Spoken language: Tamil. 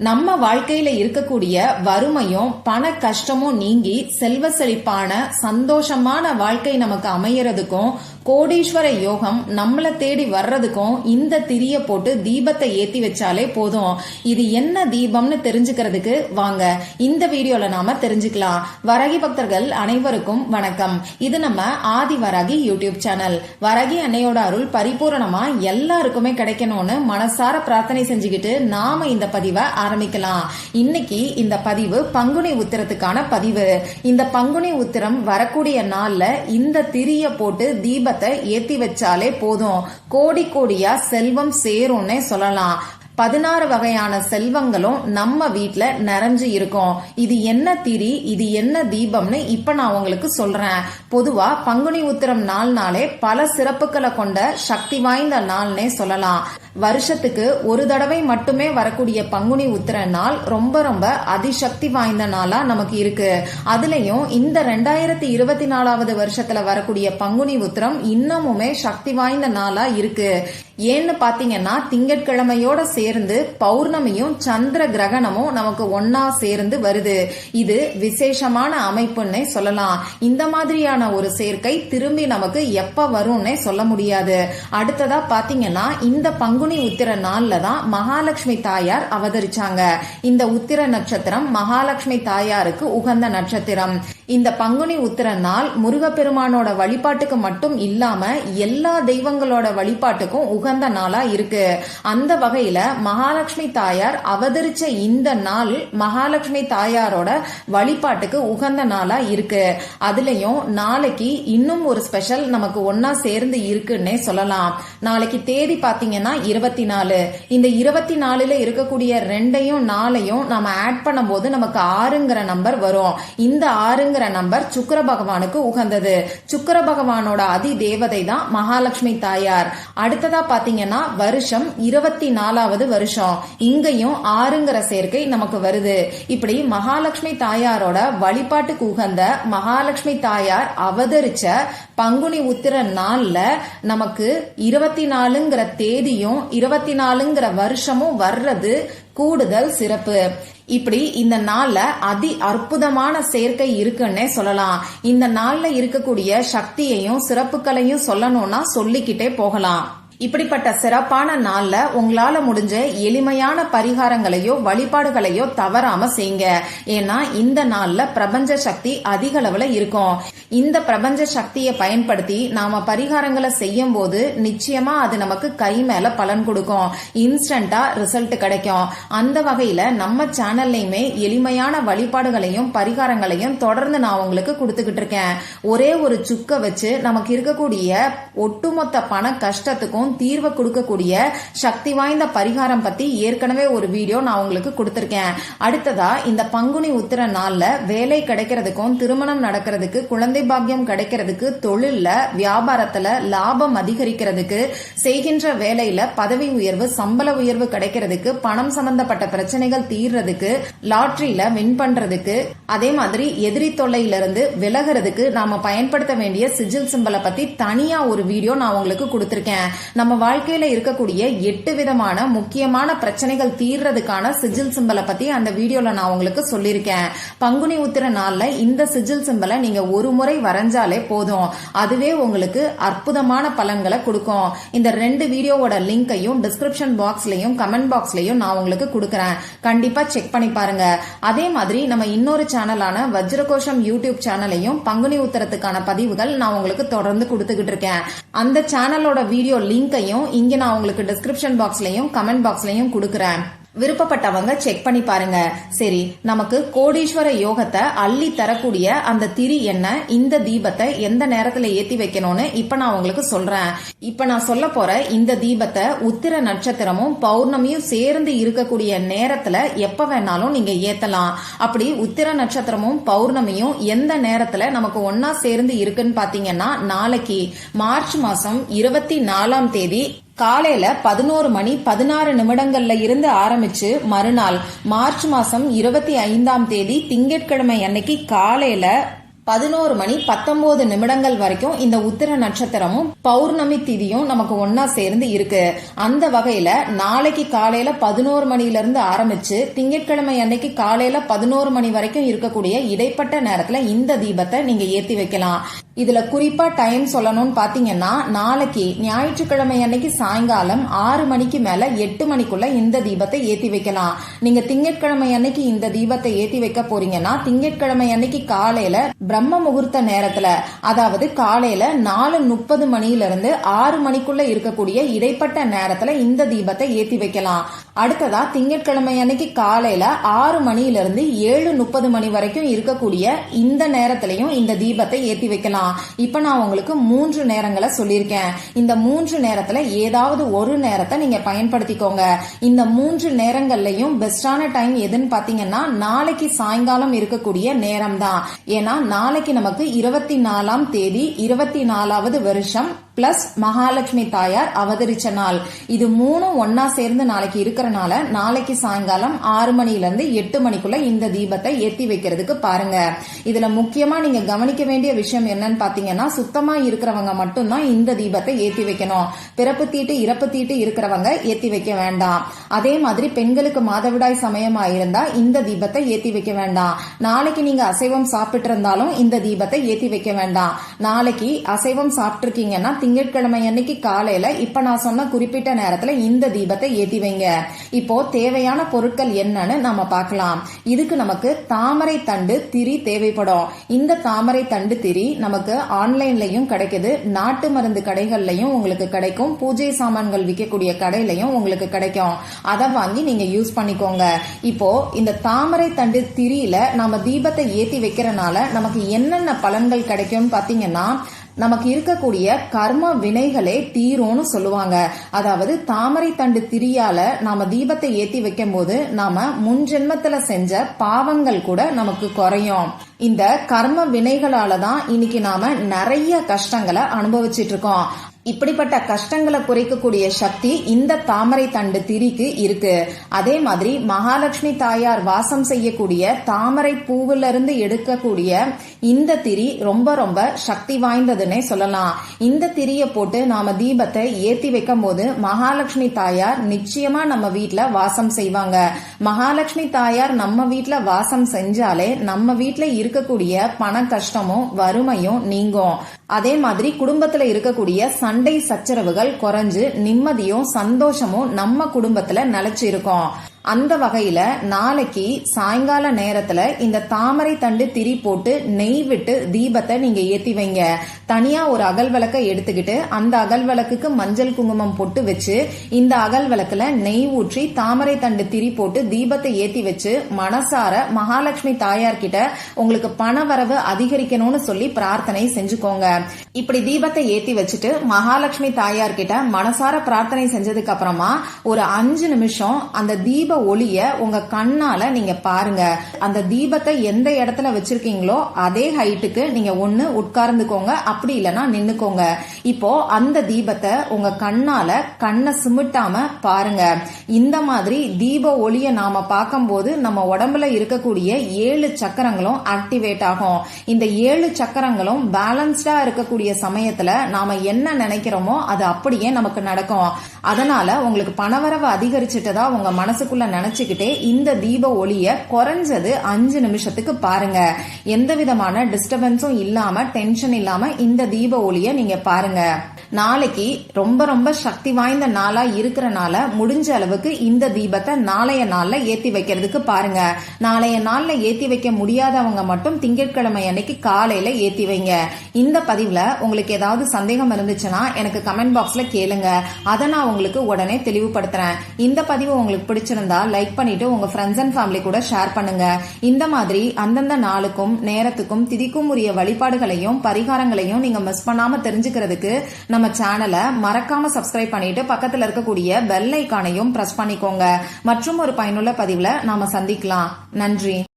நம்ம வாழ்க்கையில இருக்கக்கூடிய வறுமையும் பண கஷ்டமும் நீங்கி செல்வ செழிப்பான சந்தோஷமான வாழ்க்கை நமக்கு அமையறதுக்கும் கோடீஸ்வர யோகம் நம்மள தேடி வர்றதுக்கும் இந்த திரிய போட்டு தீபத்தை ஏத்தி வச்சாலே போதும். இது என்ன தீபம்னு தெரிஞ்சுக்கிறதுக்கு வாங்க இந்த வீடியோல நாம தெரிஞ்சுக்கலாம். வரகி பக்தர்கள் அனைவருக்கும் வணக்கம். இது நம்ம ஆதி வராகி யூடியூப் சேனல். வரகி அன்னையோட அருள் பரிபூரணமா எல்லாருக்குமே கிடைக்கணும்னு மனசார பிரார்த்தனை செஞ்சுக்கிட்டு நாம இந்த பதிவை ஆரம்பிக்கலாம். இன்னைக்கு இந்த பதிவு பங்குனி உத்திரத்துக்கான பதிவு. இந்த பங்குனி உத்திரம் வரக்கூடிய நாள்ல இந்த திரிய போட்டு தீபத்தை ஏத்தி வச்சாலே போதும், கோடி கோடியா செல்வம் சேரும்னே சொல்லலாம். 16 வகையான செல்வங்களும் நம்ம வீட்ல நிறைஞ்சு இருக்கும். இது என்ன திரி, இது என்ன தீபம்னு இப்ப நான் உங்களுக்கு சொல்றேன். பொதுவா பங்குனி உத்திரம் நாள்னாலே பல சிறப்புகளை கொண்ட சக்தி வாய்ந்த நாள்னே சொல்லலாம். வருஷத்துக்கு ஒரு தடவை மட்டுமே வரக்கூடிய பங்குனி உத்திர நாள் ரொம்ப ரொம்ப அதிசக்தி வாய்ந்த நாளா நமக்கு இருக்கு. அதுலயும் இந்த 2024வது வருஷத்துல வரக்கூடிய பங்குனி உத்திரம் இன்னமுமே சக்தி வாய்ந்த நாளா இருக்கு. ஏன்னு பாத்தீங்கன்னா திங்கட்கிழமையோட சேர்ந்து பௌர்ணமியும் சந்திர கிரகணமும் நமக்கு ஒன்னா சேர்ந்து வருது. இது விசேஷமான அமைப்புன்னே சொல்லலாம். இந்த மாதிரியான ஒரு சேர்க்கை திரும்பி நமக்கு எப்ப வரும்னே சொல்ல முடியாது. அடுத்ததா பாத்தீங்கன்னா இந்த பங்குனி உத்திர நாள்ல தான் மகாலட்சுமி தாயார் அவதரிச்சாங்க. இந்த உத்திர நட்சத்திரம் மகாலட்சுமி தாயாருக்கு உகந்த நட்சத்திரம். இந்த பங்குனி உத்திர நாள் முருகப்பெருமானோட வழிபாட்டுக்கு மட்டும் இல்லாம எல்லா தெய்வங்களோட வழிபாட்டுக்கும் உகந்த நாளா இருக்கு. அந்த வகையில மகாலட்சுமி தாயார் அவதரிச்ச இந்த நாள் மகாலட்சுமி தாயாரோட வழிபாட்டுக்கு உகந்த நாளா இருக்கு. அதுலயும் நாளைக்கு இன்னும் ஒரு ஸ்பெஷல் நமக்கு ஒன்னா சேர்ந்து இருக்குன்னே சொல்லலாம். நாளைக்கு தேதி பாத்தீங்கன்னா 24. இந்த 24ல இருக்கக்கூடிய 2யும் 4யும் நாம ஆட் பண்ணும்போது நமக்கு 6ங்கிற நம்பர் வரும். இந்த 6ங்கிற நம்பர் சுக்கிர பகவானுக்கு உகந்தது. சுக்கிர பகவானோட அதி தேவதை தான் மகாலட்சுமி தாயார். அடுத்ததா பாத்தீங்கன்னா வருஷம் 24வது வருஷம். இங்கேயும் 6ங்கிற சேர்க்கை நமக்கு வருது. இப்படி மகாலட்சுமி தாயாரோட வழிபாட்டுக்கு உகந்த மகாலட்சுமி தாயார் அவதரிச்ச பங்குனி உத்திர நாள்ல நமக்கு 24ங்கிற தேதியும் 24ங்கிற வருஷமும் வர்றது கூடுதல் சிறப்பு. இப்படி இந்த நாள்ல அதி அற்புதமான சேர்க்கை இருக்குன்னே சொல்லலாம். இந்த நாள்ல இருக்கக்கூடிய சக்தியையும் சிறப்புகளையும் சொல்லணும்னா சொல்லிக்கிட்டே போகலாம். இப்படிப்பட்ட சிறப்பான நாள்ல உங்களால முடிஞ்ச எளிமையான பரிகாரங்களையோ வழிபாடுகளையோ தவறாம செய்யுங்க. ஏன்னா இந்த நாள்ல பிரபஞ்ச சக்தி அதிக அளவுல இருக்கும். இந்த பிரபஞ்ச சக்தியை பயன்படுத்தி நாம பரிகாரங்களை செய்யும் போது நிச்சயமா அது நமக்கு கை மேல பலன் கொடுக்கும். இன்ஸ்டன்டா ரிசல்ட் கிடைக்கும். அந்த வகையில நம்ம சேனல்லையுமே எளிமையான வழிபாடுகளையும் பரிகாரங்களையும் தொடர்ந்து நான் உங்களுக்கு கொடுத்துக்கிட்டு இருக்கேன். ஒரே ஒரு சுக்க வச்சு நமக்கு இருக்கக்கூடிய ஒட்டுமொத்த பண கஷ்டத்துக்கும் தீர்வை கொடுக்கக்கூடிய சக்தி வாய்ந்த பரிகாரம் பத்தி ஏற்கனவே ஒரு வீடியோ நான் உங்களுக்கு கொடுத்திருக்கேன். அடுத்ததா இந்த பங்குனி உத்திர நாள்ல வேலை கிடைக்கிறதுக்கும் திருமணம் நடக்கிறதுக்கு குழந்தை பாக்கியம் கிடைக்கிறதுக்கு தொழில்ல வியாபாரத்துல லாபம் அதிகரிக்கிறதுக்கு செய்கின்ற வேலையில பதவி உயர்வு சம்பள உயர்வு கிடைக்கிறதுக்கு பணம் சம்பந்தப்பட்ட பிரச்சனைகள் தீர்றதுக்கு லாட்டரியில வின் பண்றதுக்கு அதே மாதிரி எதிரி தொல்லையிலிருந்து விலகிறதுக்கு நாம பயன்படுத்த வேண்டிய சிஜில் சிம்பலை பத்தி தனியா ஒரு வீடியோ நான் உங்களுக்கு கொடுத்திருக்கேன். நம்ம வாழ்க்கையில இருக்கக்கூடிய 8 விதமான முக்கியமான பிரச்சனைகள் தீர்றதுக்கான சிஜில் சிம்பலை பத்தி அந்த வீடியோல நான் உங்களுக்கு சொல்லியிருக்கேன். பங்குனி உத்திர நாள்ல இந்த சிஜில் சிம்பலை நீங்க ஒரு முறை வரைஞ்சாலே போதும், அதுவே உங்களுக்கு அற்புதமான பலன்களை கொடுக்கும். இந்த 2 வீடியோவோட லிங்கையும் டிஸ்கிரிப்ஷன் பாக்ஸ்லயும் கமெண்ட் பாக்ஸ்லயும் நான் உங்களுக்கு கொடுக்கறேன். கண்டிப்பா செக் பண்ணி பாருங்க. அதே மாதிரி நம்ம இன்னொரு சேனலான வஜ்ரகோஷம் யூடியூப் சேனலையும் பங்குனி உத்திரத்துக்கான பதிவுகள் நான் உங்களுக்கு தொடர்ந்து கொடுத்துக்கிட்டு இருக்கேன். அந்த சேனலோட வீடியோ லிங்கையும் இங்க நான் உங்களுக்கு டிஸ்கிரிப்ஷன் பாக்ஸ்லயும் கமெண்ட் பாக்ஸ்லயும் கொடுக்கறேன். விருப்பப்பட்டவங்க செக் பண்ணி பாருங்க. சரி, நமக்கு கோடீஸ்வர யோகத்தை அள்ளி தரக்கூடிய அந்த திரி என்ன, இந்த தீபத்தை எந்த நேரத்துல ஏத்தி வைக்கணும்னு இப்ப நான் உங்களுக்கு சொல்றேன். இப்ப நான் சொல்ல போற இந்த தீபத்தை உத்திர நட்சத்திரமும் பௌர்ணமியும் சேர்ந்து இருக்கக்கூடிய நேரத்துல எப்ப வேணாலும் நீங்க ஏத்தலாம். அப்படி உத்திர நட்சத்திரமும் பௌர்ணமியும் எந்த நேரத்துல நமக்கு ஒன்னா சேர்ந்து இருக்குன்னு பாத்தீங்கன்னா நாளைக்கு மார்ச் மாசம் 24ஆம் தேதி காலையில 11 மணி 16 நிமிடங்கள்ல இருந்து ஆரம்பிச்சு மறுநாள் மார்ச் மாசம் 25ஆம் தேதி திங்கட்கிழமை அன்னைக்கு காலையில 11 மணி 19 நிமிடங்கள் வரைக்கும் இந்த உத்திர நட்சத்திரமும் பௌர்ணமி திதியும் நமக்கு ஒன்னா சேர்ந்து இருக்கு. அந்த வகையில நாளைக்கு காலையில 11 மணில இருந்து ஆரம்பிச்சு திங்கட்கிழமை அன்னைக்கு காலையில 11 மணி வரைக்கும் இருக்கக்கூடிய இடைப்பட்ட நேரத்துல இந்த தீபத்தை நீங்க ஏத்தி வைக்கலாம். இதுல குறிப்பா டைம் சொல்லணும்னு பாத்தீங்கன்னா, நாளைக்கு ஞாயிற்றுக்கிழமை அன்னைக்கு சாயங்காலம் 6 மணிக்கு மேல 8 மணிக்குள்ள இந்த தீபத்தை ஏத்தி வைக்கலாம். நீங்க திங்கட்கிழமை அன்னைக்கு இந்த தீபத்தை ஏத்தி வைக்க போறீங்கன்னா திங்கட்கிழமை அன்னைக்கு காலையில பிரம்ம முகூர்த்த நேரத்துல, அதாவது காலையில 4:30 மணில இருந்து 6 மணிக்குள்ள இருக்கக்கூடிய இடைப்பட்ட நேரத்துல இந்த தீபத்தை ஏத்தி வைக்கலாம். அடுத்ததா திங்கட்கிழமை அன்னைக்கு காலையில 6 மணில இருந்து 7:30 மணி வரைக்கும் இருக்கக்கூடிய இந்த நேரத்திலையும் இந்த தீபத்தை ஏத்தி வைக்கலாம். இப்ப நான் உங்களுக்கு 3 நேரங்களை சொல்லியிருக்கேன். இந்த 3 நேரத்துல ஏதாவது ஒரு நேரத்தை நீங்க பயன்படுத்திக்கோங்க. இந்த 3 நேரங்கள்லயும் பெஸ்டான டைம் எதுன்னு பாத்தீங்கன்னா நாளைக்கு சாயங்காலம் இருக்கக்கூடிய நேரம் தான். ஏன்னா நாளைக்கு நமக்கு 24ஆம் தேதி 24வது வருஷம் பிளஸ் மகாலட்சுமி தாயார் அவதரிச்ச நாள். இது 3 ஒன்னா சேர்ந்து நாளைக்கு இருக்கறனால நாளைக்கு சாயங்காலம் 6 மணில இருந்து 8 மணிக்குள்ள இந்த தீபத்தை ஏத்தி வைக்கிறதுக்கு பாருங்க. இதுல முக்கியமா நீங்க கவனிக்க வேண்டிய விஷயம் என்னன்னு பாத்தீங்கன்னா, சுத்தமா இருக்கிறவங்க மட்டும்தான் இந்த தீபத்தை ஏத்தி வைக்கணும். பிறப்பு தீட்டு இறப்பு தீட்டு இருக்கிறவங்க ஏத்தி வைக்க வேண்டாம். அதே மாதிரி பெண்களுக்கு மாதவிடாய் சமயமா இருந்தா இந்த தீபத்தை ஏத்தி வைக்க வேண்டாம். நாளைக்கு நீங்க அசைவம் சாப்பிட்டு இருந்தாலும் இந்த தீபத்தை ஏத்தி வைக்க வேண்டாம். நாளைக்கு அசைவம் சாப்பிட்டு இருக்கீங்கன்னா திங்கட்கிழமை அன்னைக்கு காலையில இப்ப நான் சொன்ன குறிப்பிட்ட நேரத்துல இந்த தீபத்தை ஏத்தி வைங்க. இப்போ தேவையான பொருட்கள் என்னன்னு நாம பார்க்கலாம். இதுக்கு நமக்கு தாமரை தண்டு திரி தேவைப்படும். இந்த தாமரை தண்டு திரி நமக்கு ஆன்லைன்லயும் கிடைக்குது, நாட்டு மருந்து கடைகள்லயும் உங்களுக்கு கிடைக்கும், பூஜை சாமான்கள் விற்கக்கூடிய கடையிலயும் உங்களுக்கு கிடைக்கும். அதை வாங்கி நீங்க யூஸ் பண்ணிக்கோங்க. இப்போ இந்த தாமரை தண்டு திரியில நம்ம தீபத்தை ஏத்தி வைக்கிறனால நமக்கு என்னென்ன பலன்கள் கிடைக்கும் பாத்தீங்கன்னா, நமக்கு இருக்கக்கூடிய கர்ம வினைகளே தீரும்னு சொல்லுவாங்க. அதாவது தாமரை தண்டு திரியால நாம தீபத்தை ஏத்தி வைக்கும் போது நாம முன் ஜென்மத்துல செஞ்ச பாவங்கள் கூட நமக்கு குறையும். இந்த கர்ம வினைகளால தான் இன்னைக்கு நாம நிறைய கஷ்டங்களை அனுபவிச்சிட்டு இருக்கோம். இப்படிப்பட்ட கஷ்டங்களை குறைக்கக்கூடிய சக்தி இந்த தாமரை தண்டு திரிக்கு இருக்கு. அதே மாதிரி மகாலட்சுமி தாயார் வாசம் செய்யக்கூடிய தாமரை பூவில இருந்து எடுக்கக்கூடிய இந்த திரி ரொம்ப ரொம்ப சக்தி வாய்ந்ததுன்னே சொல்லலாம். இந்த திரிய போட்டு நாம தீபத்தை ஏத்தி வைக்கும் போது மகாலட்சுமி தாயார் நிச்சயமா நம்ம வீட்டுல வாசம் செய்வாங்க. மகாலட்சுமி தாயார் நம்ம வீட்டுல வாசம் செஞ்சாலே நம்ம வீட்டுல இருக்கக்கூடிய பண கஷ்டமும் வறுமையும் நீங்கும். அதே மாதிரி குடும்பத்துல இருக்கக்கூடிய சண்டை சச்சரவுகள் குறைஞ்சு நிம்மதியும் சந்தோஷமும் நம்ம குடும்பத்துல நிலைச்சு இருக்கும். அந்த வகையில நாளைக்கு சாயங்கால நேரத்துல இந்த தாமரை தண்டு திரி போட்டு நெய் விட்டு தீபத்தை நீங்க ஏத்தி வைங்க. தனியா ஒரு அகல் விளக்க எடுத்துக்கிட்டு அந்த அகல் விளக்குக்கு மஞ்சள் குங்குமம் போட்டு வச்சு இந்த அகல் விளக்குல நெய் ஊற்றி தாமரை தண்டு திரி போட்டு தீபத்தை ஏத்தி வச்சு மனசார மகாலட்சுமி தாயார் கிட்ட உங்களுக்கு பண வரவு அதிகரிக்கணும்னு சொல்லி பிரார்த்தனை செஞ்சுக்கோங்க. இப்படி தீபத்தை ஏத்தி வச்சுட்டு மகாலட்சுமி தாயார் கிட்ட மனசார பிரார்த்தனை செஞ்சதுக்கு அப்புறமா ஒரு 5 நிமிஷம் அந்த தீப ஒளிய உங்க கண்ணால நீங்க பாருங்க. அந்த தீபத்தை எந்த இடத்துல வச்சிருக்கீங்களோ அதே ஹைட்டுக்கு நீங்க ஒண்ணு உட்கார்ந்துக்கோங்க, அப்படி இல்லைன்னா நின்னுக்கோங்க. இப்போ அந்த தீபத்தை உங்க கண்ணால கண்ணை சிமிட்டாம பாருங்க. இந்த மாதிரி தீப ஒளிய நாம பார்க்கும்போது நம்ம உடம்புல இருக்கக்கூடிய 7 சக்கரங்களும் ஆக்டிவேட் ஆகும். இந்த 7 சக்கரங்களும் பேலன்ஸ்டா இருக்கக்கூடிய சமயத்துல நாம என்ன நினைக்கிறோமோ அது அப்படியே நமக்கு நடக்கும். அதனால உங்களுக்கு பணவரவு அதிகரிச்சுட்டதா உங்க மனசுக்குள்ள நினைச்சுக்கிட்டே இந்த தீப ஒளிய குறைஞ்சது 5 நிமிஷத்துக்கு பாருங்க. எந்த விதமான டிஸ்டர்பன்ஸும் இல்லாம டென்ஷன் இல்லாம இந்த தீப ஒளிய நீங்க பாருங்க. நாளைக்கு ரொம்ப ரொம்ப சக்தி வாய்ந்த நாளா இருக்கிறனால முடிஞ்ச அளவுக்கு இந்த தீபத்தை நாளைய நாள்ல ஏத்தி வைக்கிறதுக்கு பாருங்க. நாளைய நாள்ல ஏத்தி வைக்க முடியாதவங்க மட்டும் திங்கட்கிழமை அன்னைக்கு காலையில ஏத்தி வைங்க. இந்த பதிவுல உங்களுக்கு ஏதாவது சந்தேகம் இருந்துச்சுன்னா எனக்கு கமெண்ட் பாக்ஸ்ல கேளுங்க. அதை நான் உங்களுக்கு உடனே தெளிவுபடுத்துறேன். இந்த பதிவு உங்களுக்கு பிடிச்சிருந்தா லைக் பண்ணிட்டு உங்க ஃப்ரெண்ட்ஸ் அண்ட் ஃபேமிலி கூட ஷேர் பண்ணுங்க. இந்த மாதிரி அந்தந்த நாளுக்கும் நேரத்துக்கும் திதிக்கும் உரிய வழிபாடுகளையும் பரிகாரங்களையும் நீங்க மிஸ் பண்ணாம தெரிஞ்சுக்கிறதுக்கு நம்ம சேனலை மறக்காம சப்ஸ்கிரைப் பண்ணிட்டு பக்கத்துல இருக்கக்கூடிய பெல் ஐகானையும் பிரஸ் பண்ணிக்கோங்க. மற்றும் ஒரு பயனுள்ள பதிவுல நாம சந்திக்கலாம். நன்றி.